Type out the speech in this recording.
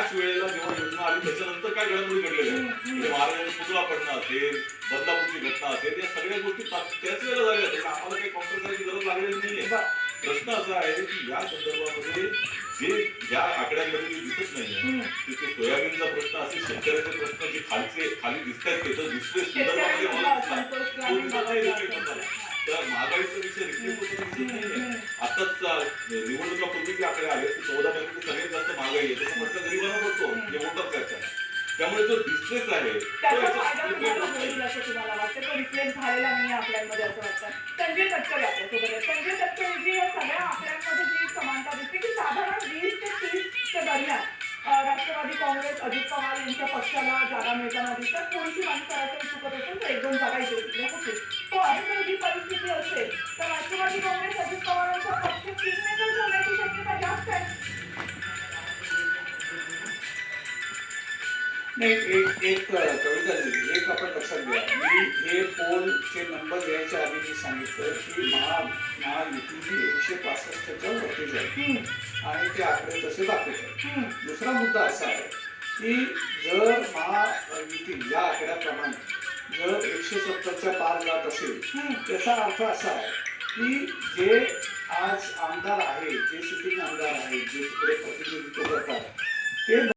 त्याच वेळेला जेव्हा योजना आली त्याच्यानंतर काय घडामोडी घडलेल्या आहेत म्हणजे महाराजांचा पुतळा पडणं असेल, बदलापूरची घटना असेल, या सगळ्या गोष्टी त्याच वेळेला झाल्या आहेत. आम्हाला काही काउंटर करायची गरज लागलेली नाहीये. प्रश्न असा आहे की या संदर्भामध्ये जे ज्या आकड्यांमध्ये जे दिसत नाहीये ते सोयाबीनचा प्रश्न असेल, शेतकऱ्याचे प्रश्न जे खाली दिसत आहेत ते तर दुसरे संदर्भामध्ये त्या महागाईचा विषय रिफ्लेक्ट होताना दिसत नाहीये. आताच निवडणुकापूर्वी जे आकडे आले 14 मध्ये सगळ्यात जास्त महागाई आहे त्याचा म्हटलं गरीबांना पडतो जे वोटर करतात. त्यामुळे जो डिस्ट्रेस आहे त्याचा फायदा तुम्हाला होईल असं तुम्हाला वाटतं, तो रिफ्लेक्ट झालेला नाही आपल्यामध्ये असं वाटतं. संजय तटकरे आपल्यासोबत आहे. संजय तटकरे या सगळ्या आकड्यांमध्ये जी समानता दिसते की साधारण 20 ते 30च्या दरम्यान राष्ट्रवादी काँग्रेस अजित पवार यांच्या पक्षाला जागा मिळताना दिसतात. थोडीशी माणसं सरासरी चुकत असेल तर 1-2 जागा इथे तिकडे होतील. पण जर ही परिस्थिती असेल तर राष्ट्रवादी काँग्रेस अजित पवारांचा पक्ष किंगमेकर होण्याची शक्यता जास्त आहे. नाही, एक कविताजी एक आपण लक्षात घ्या. मी हे पोलचे नंबर द्यायच्या आधी मी सांगितलं की महायुतीची 165च्या वरती जाईल आणि ते आकडे तसे दाखवत आहेत. दुसरा मुद्दा असा आहे की जर महायुती या आकड्याप्रमाणे जर 170च्या पार जात असेल त्याचा अर्थ असा आहे की जे आज आमदार आहेत, जे सिटिंग आमदार आहेत, जे तिकडे प्रतिनिधित्व करतात ते